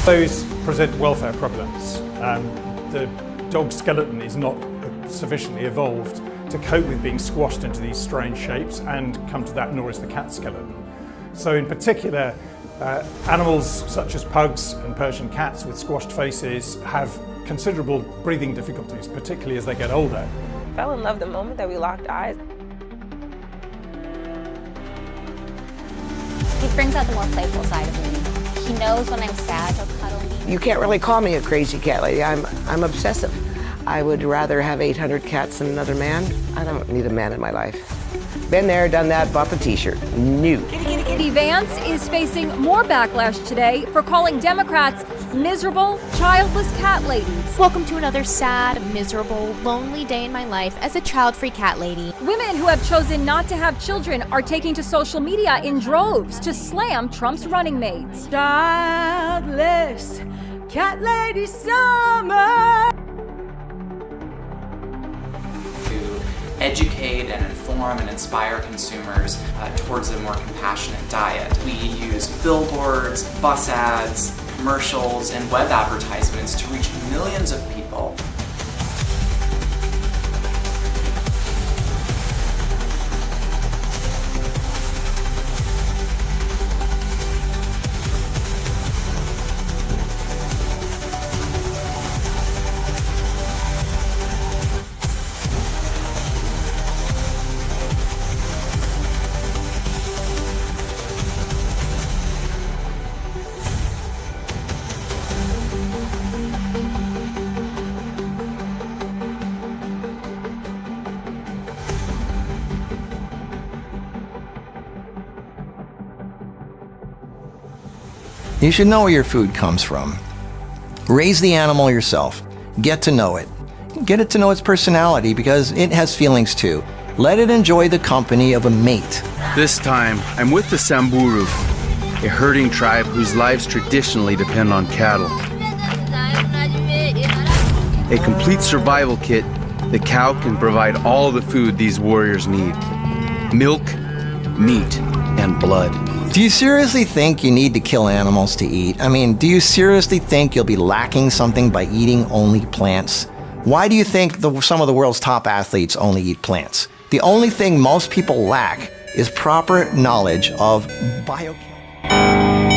Those present welfare problems. The dog skeleton is not sufficiently evolved to cope with being squashed into these strange shapes, and come to that, nor is the cat skeleton. So in particular, animals such as pugs and Persian cats with squashed faces have considerable breathing difficulties, particularly as they get older. I fell in love the moment that we locked eyes. He brings out the more playful side of me. He knows when I'm sad, he'll cuddle me. You can't really call me a crazy cat lady. I'm obsessive. I would rather have 800 cats than another man. I don't need a man in my life. Been there, done that, bought the t-shirt. New. Kitty Vance is facing more backlash today for calling Democrats miserable, childless cat ladies. Welcome to another sad, miserable, lonely day in my life as a child-free cat lady. Women who have chosen not to have children are taking to social media in droves to slam Trump's running mates. Childless cat lady summer. Educate and inform and inspire consumers towards a more compassionate diet. We use billboards, bus ads, commercials, and web advertisements to reach millions of people. You should know where your food comes from. Raise the animal yourself. Get to know it. Get it to know its personality, because it has feelings too. Let it enjoy the company of a mate. This time, I'm with the Samburu, a herding tribe whose lives traditionally depend on cattle. A complete survival kit, the cow can provide all the food these warriors need. Milk, meat, and blood. Do you seriously think you need to kill animals to eat? I mean, do you seriously think you'll be lacking something by eating only plants? Why do you think some of the world's top athletes only eat plants? The only thing most people lack is proper knowledge of biochemistry.